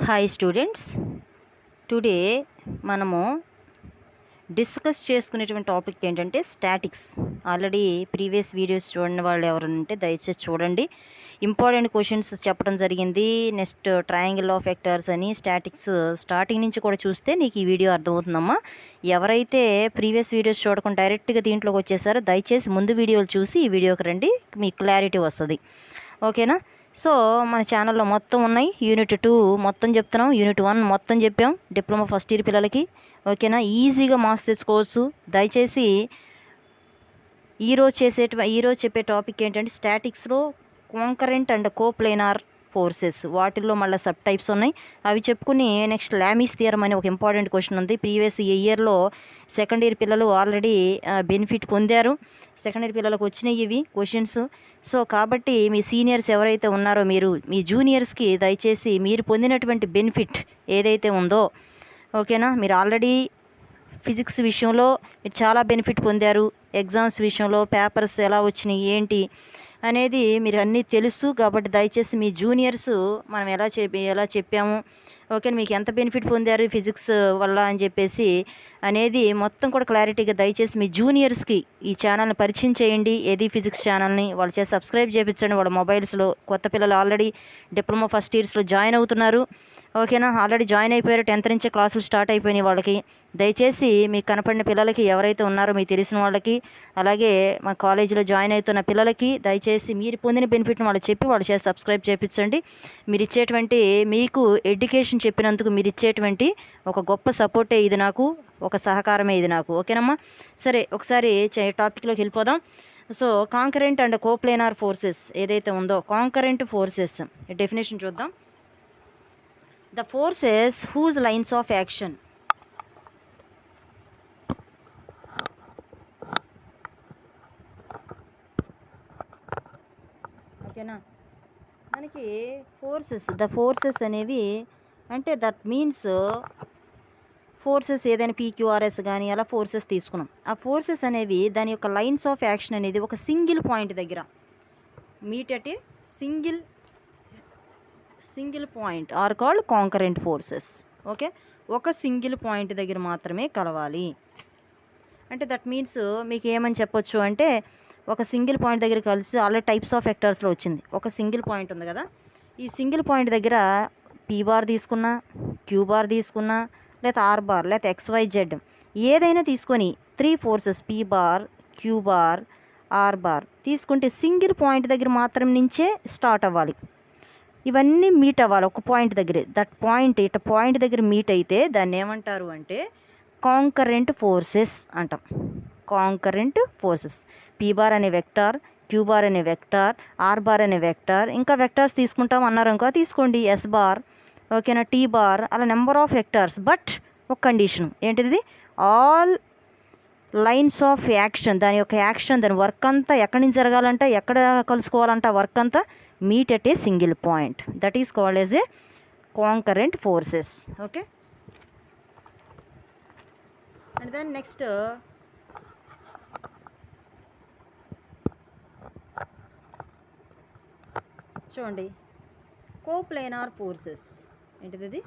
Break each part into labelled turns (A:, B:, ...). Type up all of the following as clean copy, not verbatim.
A: Hi students, today మనము discuss చేసుకునేటువంటి topic ఏంటంటే స్టాటిక్స్. ఆల్రెడీ ప్రీవియస్ వీడియోస్ చూడని వాళ్ళు ఎవరైనా ఉంటే దయచేసి చూడండి. ఇంపార్టెంట్ క్వశ్చన్స్ చెప్పడం జరిగింది. నెక్స్ట్ ట్రయాంగిల్ ఆఫ్ వెక్టర్స్ అని స్టాటిక్స్ స్టార్టింగ్ నుంచి కూడా చూస్తే నీకు ఈ వీడియో అర్థమవుతుందమ్మా. ఎవరైతే ప్రీవియస్ వీడియోస్ చూడకుండా డైరెక్ట్గా దీంట్లోకి వచ్చేసారో దయచేసి ముందు వీడియోలు చూసి ఈ వీడియోకి రండి, మీకు క్లారిటీ వస్తుంది. ఓకేనా? సో మన ఛానల్లో మొత్తం ఉన్నాయి. యూనిట్ 2 మొత్తం చెప్తున్నాం, యూనిట్ 1 మొత్తం చెప్పాం డిప్లొమా ఫస్ట్ ఇయర్ పిల్లలకి. ఓకేనా? ఈజీగా మార్క్స్ తెచ్చుకోవచ్చు. దయచేసి ఈరోజు చెప్పే టాపిక్ ఏంటంటే స్టాటిక్స్లో కాంకరెంట్ అండ్ కోప్లేనార్ ఫోర్సెస్, వాటిల్లో మళ్ళీ సబ్ టైప్స్ ఉన్నాయి. అవి చెప్పుకుని నెక్స్ట్ లామీస్ థియరం అని ఒక ఇంపార్టెంట్ క్వశ్చన్ ఉంది. ప్రీవియస్ ఇయర్లో సెకండ్ ఇయర్ పిల్లలు ఆల్రెడీ బెనిఫిట్ పొందారు. సెకండ్ ఇయర్ పిల్లలకు వచ్చినాయి ఇవి క్వశ్చన్స్. సో కాబట్టి మీ సీనియర్స్ ఎవరైతే ఉన్నారో మీరు మీ జూనియర్స్కి దయచేసి మీరు పొందినటువంటి బెనిఫిట్ ఏదైతే ఉందో, ఓకేనా, మీరు ఆల్రెడీ ఫిజిక్స్ విషయంలో మీరు చాలా బెనిఫిట్ పొందారు. ఎగ్జామ్స్ విషయంలో పేపర్స్ ఎలా వచ్చినాయి ఏంటి అనేది మీరు అన్నీ తెలుసు. కాబట్టి దయచేసి మీ జూనియర్స్ మనం ఎలా చెప్పాము, ఓకే, మీకు ఎంత బెనిఫిట్ పొందారు ఫిజిక్స్ వల్ల అని చెప్పేసి అనేది మొత్తం కూడా క్లారిటీగా దయచేసి మీ జూనియర్స్కి ఈ ఛానల్ని పరిచయం చేయండి. ఏది ఫిజిక్స్ ఛానల్ని వాళ్ళ చేసి సబ్స్క్రైబ్ చేయించండి. వాళ్ళ మొబైల్స్లో కొత్త పిల్లలు ఆల్రెడీ డిప్లొమా ఫస్ట్ ఇయర్స్లో జాయిన్ అవుతున్నారు. ఓకేనా? ఆల్రెడీ జాయిన్ అయిపోయారు. 10th నుంచే క్లాసులు స్టార్ట్ అయిపోయినాయి వాళ్ళకి. దయచేసి మీకు కనపడిన పిల్లలకి ఎవరైతే ఉన్నారో మీకు తెలిసిన వాళ్ళకి, అలాగే మా కాలేజీలో జాయిన్ అవుతున్న పిల్లలకి దయచేసి మీరు పొందిన బెనిఫిట్ని వాళ్ళు చెప్పి వాళ్ళు చేసి సబ్స్క్రైబ్ చేయించండి. మీరు ఇచ్చేటువంటి మీకు ఎడ్యుకేషన్ చెప్పినందుకు మీరు ఇచ్చేటువంటి ఒక గొప్ప సపోర్టే ఇది నాకు, ఒక సహకారమే ఇది నాకు. ఓకేనమ్మా? సరే, ఒకసారి టాపిక్లోకి వెళ్ళిపోదాం. సో కాంకరెంట్ అండ్ కోప్లేనార్ ఫోర్సెస్ ఏదైతే ఉందో, కాంకరెంట్ ఫోర్సెస్ డెఫినేషన్ చూద్దాం. The forces whose lines of action ఓకేనా, మనకి ఫోర్సెస్ అనేవి అంటే దట్ మీన్స్ ఫోర్సెస్ ఏదైనా పీక్యూఆర్ఎస్ కానీ అలా ఫోర్సెస్ తీసుకున్నాం. ఆ ఫోర్సెస్ అనేవి దాని యొక్క లైన్స్ ఆఫ్ యాక్షన్ అనేది ఒక సింగిల్ పాయింట్ దగ్గర meet at a single point are called concurrent forces. Okay, ఒక సింగిల్ పాయింట్ దగ్గర మాత్రమే కలవాలి. అంటే దట్ మీన్స్ మీకు ఏమని చెప్పొచ్చు అంటే ఒక సింగిల్ పాయింట్ దగ్గర కలిసి ఆల్రెడీ టైప్స్ ఆఫ్ వెక్టర్స్లో వచ్చింది. ఒక సింగిల్ పాయింట్ ఉంది కదా, ఈ సింగిల్ పాయింట్ దగ్గర పీ బార్ తీసుకున్నా, క్యూ బార్ తీసుకున్నా, లేదా ఆర్ బార్, లేదా XYZ ఏదైనా తీసుకొని 3 forces P bar, queue bar, are bar తీసుకుంటే సింగిల్ పాయింట్ దగ్గర మాత్రం నుంచే స్టార్ట్ అవ్వాలి. ఇవన్నీ మీట్ అవ్వాలి ఒక పాయింట్ దగ్గరే. దట్ పాయింట్ పాయింట్ దగ్గర మీట్ అయితే దాన్ని ఏమంటారు అంటే కాంకరెంట్ ఫోర్సెస్ అంటాం. Concurrent forces. పీ బార్ అనే వెక్టార్, క్యూ బార్ అనే వెక్టార్, ఆర్ బార్ అనే వెక్టార్, ఇంకా వెక్టార్స్ తీసుకుంటాం అన్నారు ఇంకా తీసుకోండి, ఎస్ బార్, ఓకేనా, టీ బార్, అలా నెంబర్ ఆఫ్ వెక్టార్స్. బట్ ఒక కండిషన్ ఏంటిది, ఆల్ లైన్స్ ఆఫ్ యాక్షన్, దాని యొక్క యాక్షన్, దాని వర్క్ అంతా ఎక్కడి నుంచి జరగాలంట, ఎక్కడ కలుసుకోవాలంట వర్క్ అంతా meet at a single point. That is called as a concurrent forces. Okay, and then next చూడండి, కోప్లేనార్ ఫోర్సెస్. ఏంటిది ఇది?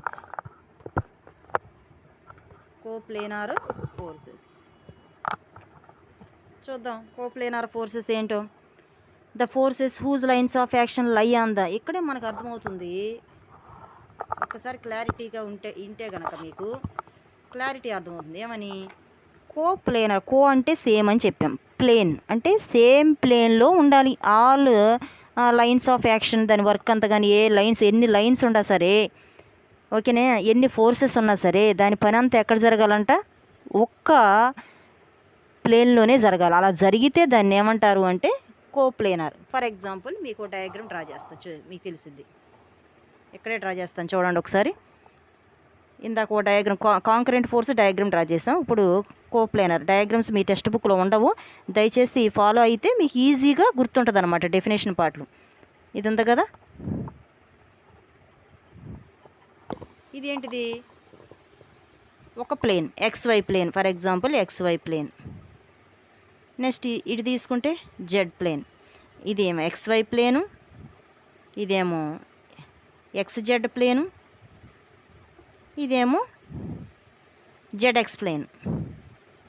A: Coplanar forces. చూద్దాం కోప్లేనార్ ఫోర్సెస్ ఏంటో. The forces whose lines of action lie on the, ఇక్కడే మనకు అర్థమవుతుంది. ఒక్కసారి క్లారిటీగా వింటే కనుక మీకు క్లారిటీ అర్థమవుతుంది. ఏమని, కోప్లేనార్, కో అంటే సేమ్ అని చెప్పాం, ప్లేన్ అంటే సేమ్ ప్లేన్లో ఉండాలి. ఆల్ లైన్స్ ఆఫ్ యాక్షన్, దాని వర్క్ అంతా కానీ ఏ లైన్స్, ఎన్ని లైన్స్ ఉన్నా సరే, ఓకేనే, ఎన్ని ఫోర్సెస్ ఉన్నా సరే దాని పని అంతా ఎక్కడ జరగాలంట, ఒక్క ప్లేన్లోనే జరగాలి. అలా జరిగితే దాన్ని ఏమంటారు అంటే కోప్లేనార్. ఫర్ ఎగ్జాంపుల్ మీకు డయాగ్రామ్ డ్రా చేస్తా, మీకు తెలిసింది. ఇక్కడే డ్రా చేస్తాను చూడండి ఒకసారి. ఇందాక ఓ diagram concurrent force diagram draw చేసాం. ఇప్పుడు కోప్లేనార్ డయాగ్రామ్స్ మీ టెక్స్ట్ బుక్లో ఉండవు, దయచేసి ఫాలో అయితే మీకు ఈజీగా గుర్తుంటుంది అనమాట డెఫినేషన్ పార్ట్లు. ఇది ఉంది కదా, ఇదేంటిది, ఒక plane XY plane, for example XY plane. Next ఇది తీసుకుంటే జెడ్ ప్లేన్. ఇదేమో XY ప్లేను, ఇదేమో XZ ప్లేను, ఇదేమో జెడ్ఎక్స్ ప్లేన్,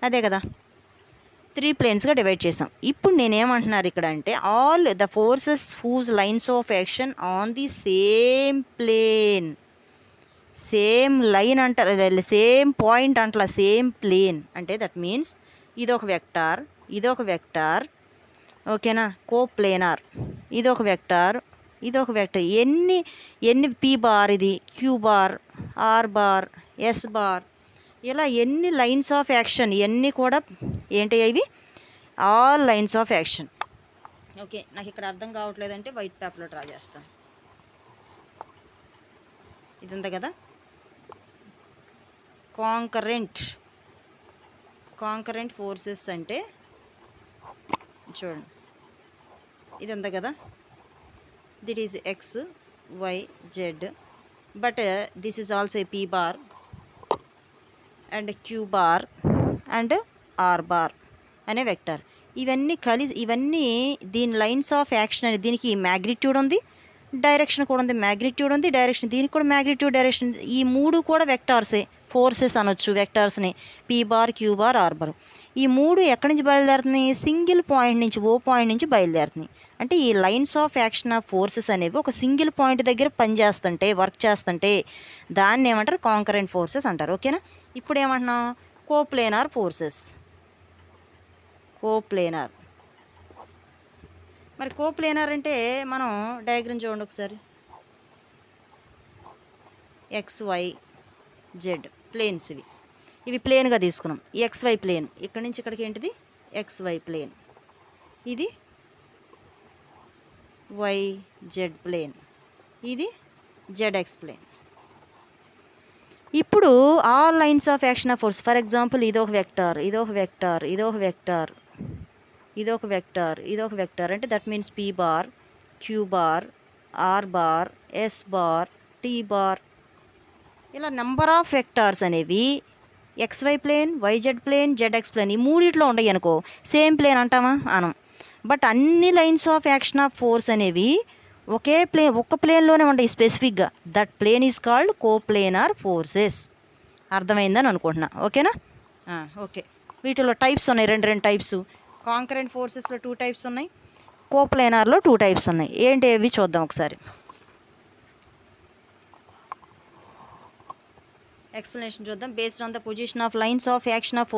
A: అదే కదా. 3 ప్లేన్స్గా డివైడ్ చేసాం. ఇప్పుడు నేనేమంటున్నారు ఇక్కడ అంటే all the forces whose lines of action on the same plane, same line అంటారు, సేమ్ పాయింట్ అంటలా, సేమ్ ప్లేన్ అంటే దట్ మీన్స్ ఇదొక వెక్టార్, ఇదొక వెక్టార్, ఓకేనా, కోప్లేనార్, ఇదొక వెక్టార్, ఇదొక వెక్టర్. ఎన్ని పీ బార్, ఇది Q bar, are bar, S bar, ఇలా ఎన్ని లైన్స్ ఆఫ్ యాక్షన్, ఇవన్నీ కూడా ఏంటి ఇవి, all lines of action. Okay, నాకు ఇక్కడ అర్థం కావట్లేదంటే వైట్ పేపర్లో డ్రా చేస్తాను. ఇది ఉంది కదా, కాంకరెంట్ ఫోర్సెస్ అంటే చూడండి, ఇది ఉంది కదా, that is x y z, but this is also p bar and q bar and r bar అనే వెక్టర్. ఇవన్నీ దీని లైన్స్ ఆఫ్ యాక్షన్ అని, దీనికి మ్యాగ్నిట్యూడ్ ఉంది, డైరెక్షన్ కూడా ఉంది, మ్యాగ్నిట్యూడ్ ఉంది, డైరెక్షన్, దీనికి కూడా మ్యాగ్నిట్యూడ్, డైరెక్షన్, ఈ 3 కూడా వెక్టార్సే, ఫోర్సెస్ అనొచ్చు వెక్టార్స్ని, p bar queue bar are bar. ఈ 3 ఎక్కడి నుంచి బయలుదేరుతున్నాయి, సింగిల్ పాయింట్ నుంచి, ఓ పాయింట్ నుంచి బయలుదేరుతున్నాయి. అంటే ఈ lines of action of forces అనేవి ఒక సింగిల్ పాయింట్ దగ్గర పనిచేస్తుంటే, వర్క్ చేస్తుంటే దాన్ని ఏమంటారు, కాంకరెంట్ ఫోర్సెస్ అంటారు. ఓకేనా. ఇప్పుడు ఏమంటున్నాం, కోప్లేనార్ ఫోర్సెస్, కోప్లేనార్. మరి కోప్లేనార్ అంటే మనం డయాగ్రామ్ చూడండి ఒకసారి, ఎక్స్ వై జెడ్ ప్లేన్స్, ఇవి ప్లేన్గా తీసుకున్నాం. ఈ ఎక్స్వై ప్లేన్ ఇక్కడి నుంచి ఇక్కడికి ఏంటిది, ఎక్స్వై ప్లేన్, ఇది వై జెడ్ ప్లేన్, ఇది జెడ్ఎక్స్ ప్లేన్. ఇప్పుడు all lines of action of force, for example ఇదొక వెక్టార్, ఇదొక వెక్టార్, ఇదొక వెక్టార్, ఇదొక వెక్టార్, ఇదొక వెక్టార్, అంటే that means P bar queue bar are bar S bar T bar, ఇలా నెంబర్ ఆఫ్ వెక్టార్స్ అనేవి XY plane, YZ plane, ZX plane, ఈ 3 ఉన్నాయి అనుకో, సేమ్ ప్లేన్ అంటామా, అనం. బట్ అన్ని lines of action of force అనేవి ఒక్క ప్లేన్లోనే ఉంటాయి స్పెసిఫిక్గా. That plane is called coplanar forces. అర్థమైందని అనుకుంటున్నా. ఓకేనా. ఓకే, వీటిలో టైప్స్ ఉన్నాయి, రెండు టైప్స్. కాంకరెంట్ ఫోర్సెస్లో 2 టైప్స్ ఉన్నాయి, కోప్లేనార్లో 2 టైప్స్ ఉన్నాయి. ఏంటి అవి చూద్దాం ఒకసారి. ఎక్స్ప్లెనేషన్ చూద్దాం. Based on the position of lines of action of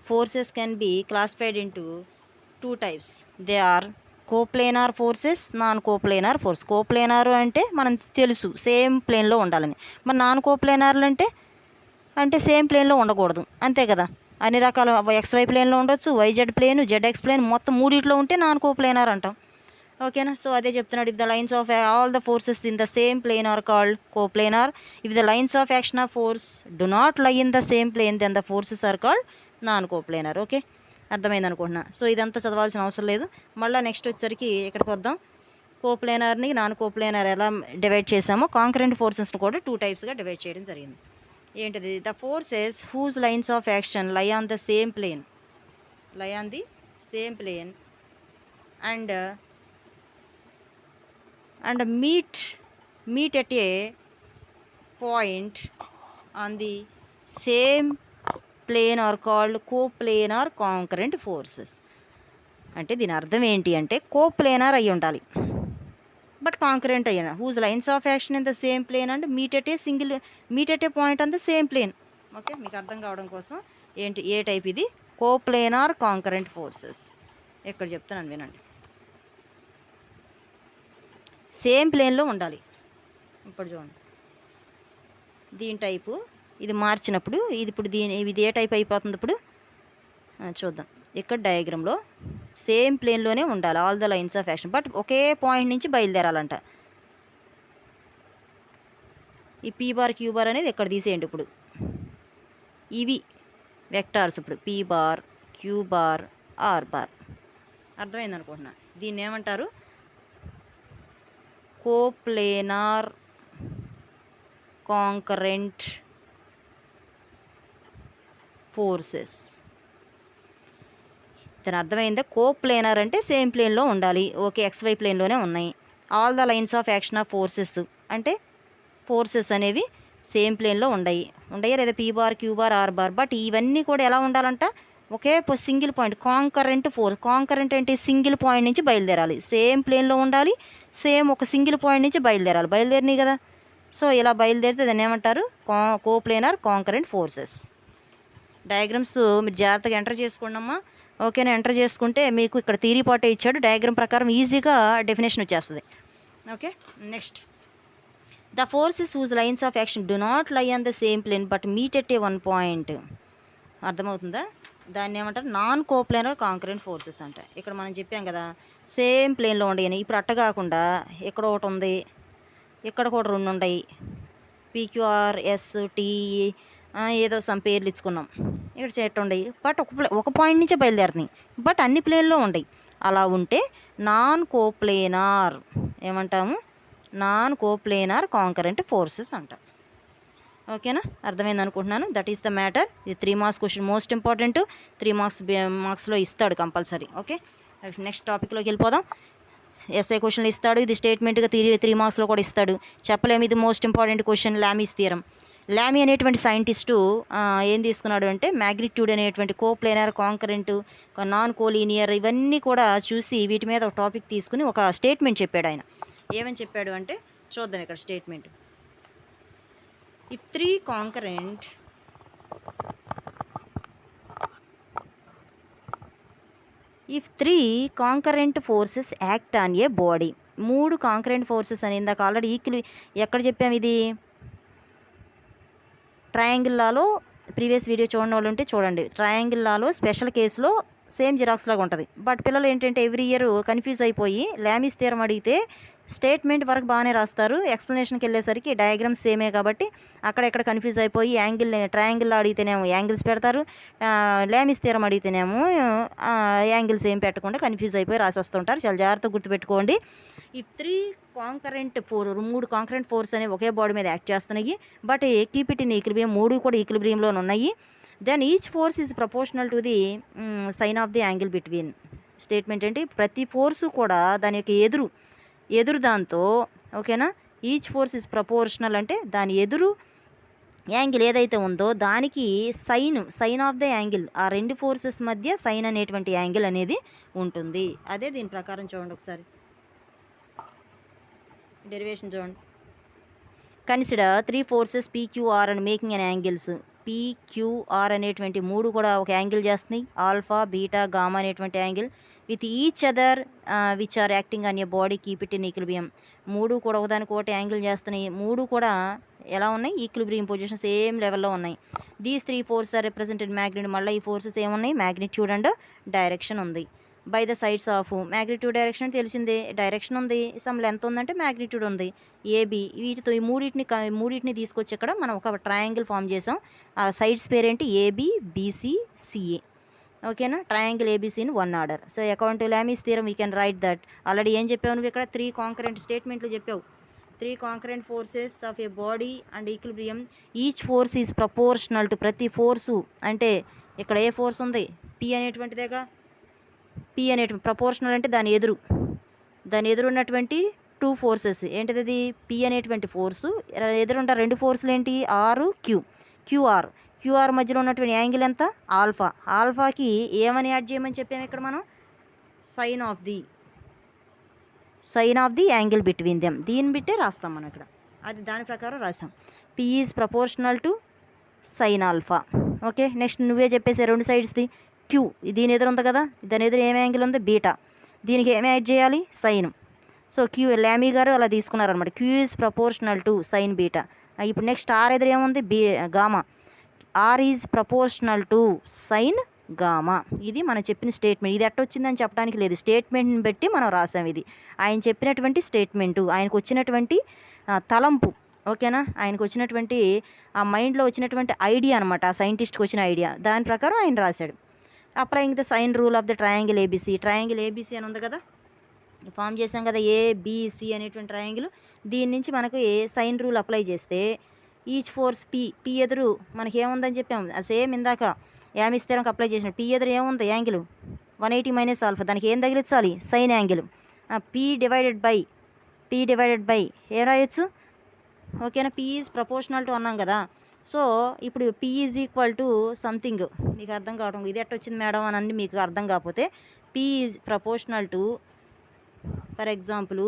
A: forces can be classified into 2 types. They are coplanar forces, non coplanar force. Coplanar అంటే మనం తెలుసు, సేమ్ ప్లేన్లో ఉండాలని. మరి నాన్ కోప్లేనార్లు అంటే సేమ్ ప్లేన్లో ఉండకూడదు, అంతే కదా. అన్ని రకాల ఎక్స్వై ప్లేన్లో ఉండొచ్చు, వైజెడ్ ప్లేన్, జెడ్ఎక్స్ ప్లేన్, మొత్తం 3 ఉంటే నాన్ కోప్లేనార్ అంటాం. ఓకేనా. సో అదే చెప్తున్నాడు, if the lines of all the forces in the same plane are called coplanar. If the lines of action of force do not lie in the same plane then the forces are called non coplanar. Okay, అర్థమైంది అనుకుంటున్నా. So ఇదంతా చదవాల్సిన అవసరం లేదు. మళ్ళీ next వచ్చేసరికి ఇక్కడికి వద్దాం. కోప్లేనార్ని నాన్ కోప్లేనార్ ఎలా డివైడ్ చేసామో కాంకరెంట్ ఫోర్సెస్ని కూడా 2 టైప్స్గా డివైడ్ చేయడం జరిగింది. ఏంటిది, the forces whose lines of action lie on the same plane, and meet at a point on the same plane are called coplanar concurrent forces. అంటే దీని అర్థం ఏంటి అంటే కోప్లేనార్ అయి ఉండాలి, బట్ కాంకరెంట్ అయ్యాను, whose lines of action in the same plane and meet at a point on the same plane. Okay, మీకు అర్థం కావడం కోసం ఏంటి, ఏ టైప్ ఇది, కోప్లేనార్ కాంకరెంట్ ఫోర్సెస్. ఎక్కడ చెప్తున్నాను వినండి, సేమ్ ప్లేన్లో ఉండాలి. ఇప్పుడు చూడండి, దీని టైపు ఇది మార్చినప్పుడు ఇది ఏ టైప్ అయిపోతుంది ఇప్పుడు చూద్దాం. ఇక్కడ డయాగ్రామ్లో సేమ్ ప్లేన్లోనే ఉండాలి all the lines of action, but okay point నుంచి బయలుదేరాలంట. ఈ పీ బార్ క్యూ బార్ అనేది ఎక్కడ తీసేయండి. ఇప్పుడు ఇవి వెక్టార్స్, ఇప్పుడు P bar queue bar are bar. అర్థమైంది అనుకుంటున్నా. దీన్ని ఏమంటారు, కోప్లేనార్ కాంకరెంట్ ఫోర్సెస్. దాని అర్థమైందా, కోప్లేనార్ అంటే సేమ్ ప్లేన్లో ఉండాలి, ఓకే ఎక్స్వై ప్లేన్లోనే ఉన్నాయి. All the lines of action of forces అంటే ఫోర్సెస్ అనేవి సేమ్ ప్లేన్లో ఉండయి లేదా p bar queue bar are bar. But ఇవన్నీ కూడా ఎలా ఉండాలంట, ఒకే single point concurrent force. Concurrent అంటే సింగిల్ పాయింట్ నుంచి బయలుదేరాలి, సేమ్ ప్లేన్లో ఉండాలి, సేమ్ ఒక సింగిల్ పాయింట్ నుంచి బయలుదేరినాయి కదా. సో ఇలా బయలుదేరితే దాన్ని ఏమంటారు, కోప్లేనార్ కాంకరెంట్ ఫోర్సెస్. డయాగ్రామ్స్ మీరు జాగ్రత్తగా ఎంటర్ చేసుకోండి అమ్మా. ఓకేనా, ఎంటర్ చేసుకుంటే మీకు ఇక్కడ థియరీ పార్టే ఇచ్చాడు, డయాగ్రామ్ ప్రకారం ఈజీగా డెఫినేషన్ వచ్చేస్తుంది. Okay, next the forces whose lines of action do not lie on the same plane but meet at a one point. అర్థమవుతుందా? దాన్ని ఏమంటారు, నాన్ కోప్లేనర్ కాంకరెంట్ ఫోర్సెస్ అంట. ఇక్కడ మనం చెప్పాం కదా సేమ్ ప్లేన్లో ఉండేవి. ఇప్పుడు అట్ట కాకుండా ఇక్కడ ఒకటి ఉంది, ఇక్కడ కూడా రెండు ఉన్నాయి, పీక్యూఆర్ ఎస్ టీ ఏదో సమ్ పేర్లు ఇచ్చుకున్నాం. ఇక్కడ చెట్టు ఉండయి, బట్ ఒక పాయింట్ నుంచే బయలుదేరుతున్నాయి, బట్ అన్ని ప్లేన్లో ఉండయి. అలా ఉంటే నాన్ కోప్లేనార్ ఏమంటాము, నాన్ కోప్లేనార్ కాంకరెంట్ ఫోర్సెస్ అంట. ఓకేనా, అర్థమైంది అనుకుంటున్నాను. That is the matter. ఇది 3 మార్క్స్ క్వశ్చన్, మోస్ట్ ఇంపార్టెంట్. 3 మార్క్స్లో ఇస్తాడు కంపల్సరీ. ఓకే, నెక్స్ట్ టాపిక్లోకి వెళ్ళిపోదాం. ఎస్ఐ క్వశ్చన్లు ఇస్తాడు, ఇది స్టేట్మెంట్గా 3 మార్క్స్లో కూడా ఇస్తాడు. చెప్పలేము, ఇది most important question. Lami's theorem. Lami అనేటువంటి సైంటిస్టు ఏం తీసుకున్నాడు అంటే మ్యాగ్నిట్యూడ్ అనేటువంటి కోప్లేనర్ కాంకరెంట్ నాన్ కోలీనియర్ ఇవన్నీ కూడా చూసి వీటి మీద ఒక టాపిక్ తీసుకుని ఒక స్టేట్మెంట్ చెప్పాడు. ఆయన ఏమని చెప్పాడు అంటే చూద్దాం ఇక్కడ statement. If three concurrent forces act on a body. 3 concurrent forces అని ఇందాక ఆల్రెడీ ఎక్కడ చెప్పాము, ఇది ట్రయాంగిల్ లాలో ప్రీవియస్ వీడియో చూడని వాళ్ళు ఉంటే చూడండి. ట్రయాంగిల్ లాలో స్పెషల్ కేసులో సేమ్ జిరాక్స్ లాగా ఉంటుంది. బట్ పిల్లలు ఏంటంటే ఎవ్రీ ఇయర్ కన్ఫ్యూజ్ అయిపోయి లామీస్ థియరం అడిగితే స్టేట్మెంట్ వరకు బాగానే రాస్తారు, ఎక్స్ప్లెనేషన్కి వెళ్ళేసరికి డయాగ్రామ్స్ సేమే కాబట్టి అక్కడెక్కడ కన్ఫ్యూజ్ అయిపోయి ట్రయాంగిల్లో అడిగితేనేమో యాంగిల్స్ పెడతారు, లామీస్ థియరం అడిగితేనేమో యాంగిల్స్ ఏం పెట్టకుండా కన్ఫ్యూజ్ అయిపోయి రాసి వస్తుంటారు. చాలా జాగ్రత్తగా గుర్తుపెట్టుకోండి. ఈ 3 కాంకరెంట్ ఫోర్స్ అనేవి ఒకే బాడీ మీద యాక్ట్ చేస్తున్నాయి, but keep it in equilibrium. 3 కూడా ఈక్విలిబ్రియంలో ఉన్నాయి. Then each force is proportional to the sine of the angle between. Statement ఏంటి, ప్రతి ఫోర్సు కూడా దాని యొక్క ఎదురు దాంతో, ఓకేనా, ఈచ్ ఫోర్స్ ఈజ్ ప్రపోర్షనల్ అంటే దాని ఎదురు యాంగిల్ ఏదైతే ఉందో దానికి సైన్ ఆఫ్ ద యాంగిల్, ఆ 2 ఫోర్సెస్ మధ్య సైన్ అనేటువంటి యాంగిల్ అనేది ఉంటుంది. అదే దీని ప్రకారం చూడండి ఒకసారి డెరివేషన్ చూడండి. Consider 3 forces PQR and making an angles. PQR అనేటువంటి 3 కూడా ఒక యాంగిల్ చేస్తున్నాయి, ఆల్ఫా బీటా గామా అనేటువంటి angle. With each other which are acting on a body keep it in equilibrium. 3 కూడా ఒకదానికి ఒకటి యాంగిల్ చేస్తున్నాయి, 3 కూడా ఎలా ఉన్నాయి, ఈక్విలిబ్రియం పొజిషన్ సేమ్ లెవెల్లో ఉన్నాయి. These 3 force are represented magnitude. మళ్ళీ ఈ ఫోర్సెస్ ఏమున్నాయి, మ్యాగ్నిట్యూడ్ అండ్ డైరెక్షన్ ఉంది. By the sides of magnitude direction తెలిసిందే, డైరెక్షన్ ఉంది, సమ్ లెంత్ ఉందంటే మ్యాగ్నిట్యూడ్ ఉంది. ఏబి వీటితో ఈ మూడింటిని తీసుకొచ్చి ఇక్కడ మనం ఒక ట్రయాంగిల్ ఫామ్ చేసాం. ఆ సైడ్స్ పేరేంటి, ఏబి బీసీ సిఏ. ఓకేనా, ట్రయాంగిల్ ఏబీసీని 1 order. So according to Lami's theorem we can write that. Already ఏం చెప్పావు నువ్వు ఇక్కడ, 3 కాంకరెంట్ స్టేట్మెంట్లు చెప్పావు. 3 concurrent forces of a body and equilibrium. Each force is proportional to, ప్రతి ఫోర్సు అంటే ఇక్కడ ఏ ఫోర్స్ ఉంది, పి అనేటువంటిదేగా. పి అనేటువంటి ప్రపోర్షనల్ అంటే దాని ఎదురు ఉన్నటువంటి 2 ఫోర్సెస్ ఏంటిది, అది పి అనేటువంటి ఫోర్సు. ఎదురుంట 2 ఫోర్సులు ఏంటి, ఆర్ క్యూఆర్ మధ్యలో ఉన్నటువంటి యాంగిల్ ఎంత, ఆల్ఫాకి ఏమని యాడ్ చేయమని చెప్పాము ఇక్కడ మనం, sine of the angle between them. దీన్ని బిట్టే రాస్తాం మనం ఇక్కడ, అది దాని ప్రకారం రాసాం. P is proportional to sine alpha. Okay, next నువ్వే చెప్పేసే 2 సైడ్స్ది. క్యూ దీని ఎదురు ఉంది కదా, దాని ఎదురు ఏం యాంగిల్ ఉంది, బీటా. దీనికి ఏమి యాడ్ చేయాలి, సైన్. సో క్యూ లామీ గారు అలా తీసుకున్నారనమాట. Q is proportional to sine beta. ఇప్పుడు నెక్స్ట్ ఆర్ ఎదురు ఏముంది, gamma. R is proportional to sine gamma. ఇది మనం చెప్పిన స్టేట్మెంట్. ఇది ఎట్టొచ్చిందని చెప్పడానికి లేదు, స్టేట్మెంట్ని బట్టి మనం రాసాం. ఇది ఆయన చెప్పినటువంటి స్టేట్మెంటు, ఆయనకు వచ్చినటువంటి తలంపు. ఓకేనా, ఆయనకు వచ్చినటువంటి ఆ మైండ్లో వచ్చినటువంటి ఐడియా అనమాట, ఆ సైంటిస్ట్కి వచ్చిన ఐడియా. దాని ప్రకారం ఆయన రాశాడు. Applying the sine rule of the triangle ABC. Triangle ABC అని ఉంది కదా, ఫామ్ చేసాం కదా, ఏబిసి అనేటువంటి ట్రయాంగిల్. దీని నుంచి మనకు సైన్ రూల్ అప్లై చేస్తే ఈచ్ ఫోర్స్ పి ఎదురు మనకి ఏముందని చెప్పాము, సేమ్ ఇందాక యామిస్ థియరంకి అప్లై చేసిన పి ఎదురు ఏముంది, యాంగిల్ 180 మైనస్ ఆల్ఫా. దానికి ఏం తగిలించాలి, sine angle. P divided by ఏం రాయొచ్చు, ఓకేనా. పీ ఈజ్ ప్రపోర్షనల్ టు అన్నాం కదా. సో ఇప్పుడు P is equal to something మీకు అర్థం కావడం, ఇది ఎట్ట వచ్చింది మేడం అని అన్ని మీకు అర్థం కాకపోతే, P is proportional to for example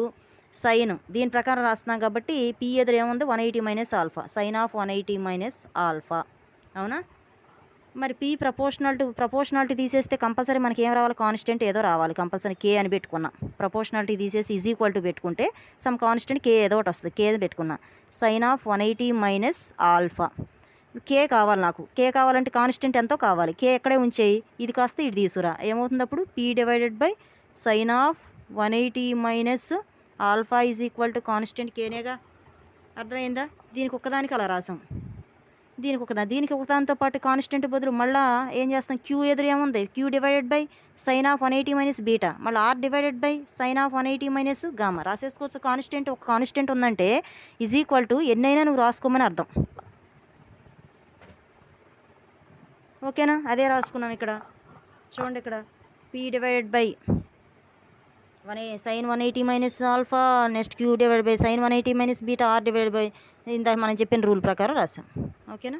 A: sine, దీని ప్రకారం రాస్తున్నాం కాబట్టి పీ ఎదురు ఏముంది 180 minus alpha, sine of 180 minus alpha. అవునా. మరి పీ ప్రపోర్షనాలిటీ తీసేస్తే కంపల్సరీ మనకి ఏం రావాలి, కాన్స్టెంట్ ఏదో రావాలి కంపల్సరీ. కే అని పెట్టుకున్నాం. ప్రపోర్షనాలిటీ తీసేసి ఈజ్ ఈక్వల్ టు పెట్టుకుంటే సమ్ కాన్స్టెంట్ కే ఏదో ఒకటి వస్తుంది, కే పెట్టుకున్నా. Sine of 180 minus alpha. K కావాలి నాకు. కే కావాలంటే కాన్స్టెంట్ ఎంతో కావాలి. కే ఎక్కడే ఉంచేయి, ఇది కాస్త ఇది తీసుకురా, ఏమవుతుంది అప్పుడు p divided by sine of 180 minus alpha is equal to constant కేనేగా. అర్థమైందా. దీనికి ఒక్కదానికి అలా రాసాం, దీనికి ఒకదానితో పాటు కాన్స్టెంట్ బదులు మళ్ళీ ఏం చేస్తాం, క్యూ ఎదురు ఏముంది, q divided by sine of 180 minus beta, మళ్ళీ r divided by sine of 180 minus gamma రాసేసుకోవచ్చు. కాన్స్టెంట్ ఒక కాన్స్టెంట్ ఉందంటే ఈజ్ ఈక్వల్ టు ఎన్నైనా నువ్వు రాసుకోమని అర్థం. ఓకేనా. అదే రాసుకున్నాం ఇక్కడ చూడండి. ఇక్కడ P divided by sine 180 minus alpha, next Q divide by sine 180 minus beta, R divide by ఇందాక మనం చెప్పిన రూల్ ప్రకారం రాసాం. ఓకేనా.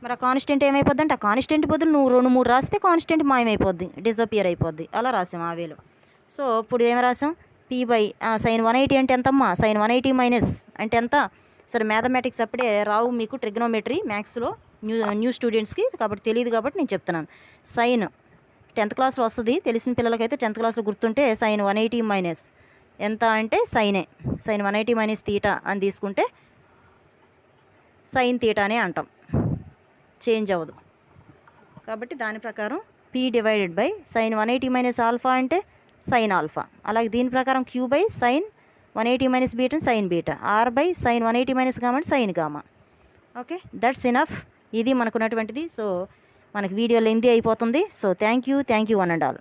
A: మరి ఆ కాన్స్టెంట్ ఏమైపోద్ది అంటే, ఆ కాన్స్టెంట్ బదులు నువ్వు 2-3 రాస్తే కాన్స్టెంట్ మాయమైపోద్ది, డిజపియర్ అయిపోద్ది. అలా రాసాం ఆ వేలో. సో ఇప్పుడు ఏమి రాసాం, పీ బై సైన్ 180 అంటే ఎంతమ్మా, సైన్ 180 మైనస్ అంటే ఎంత. సరే మ్యాథమెటిక్స్ అప్పుడే రావు మీకు, ట్రిగ్నోమెట్రీ మ్యాథ్స్లో న్యూ స్టూడెంట్స్కి కాబట్టి తెలియదు కాబట్టి నేను చెప్తున్నాను. సైన్ 10th క్లాస్లో వస్తుంది, తెలిసిన పిల్లలకైతే 10th క్లాస్లో గుర్తుంటే సైన్ 180 మైనస్ ఎంత అంటే సైన్ 180 మైనస్ తీటా అని తీసుకుంటే సైన్ తీటానే అంటాం, చేంజ్ అవ్వదు. కాబట్టి దాని ప్రకారం p divided by sine 180 minus alpha అంటే సైన్ ఆల్ఫా. అలాగే దీని ప్రకారం q by sine 180 minus beta sine beta, r by sine 180 minus gamma అంటే sine gamma. Okay, that's enough. ఇది మనకున్నటువంటిది. సో మనకి వీడియో లెంతీ అయిపోతుంది. So thank you one and all.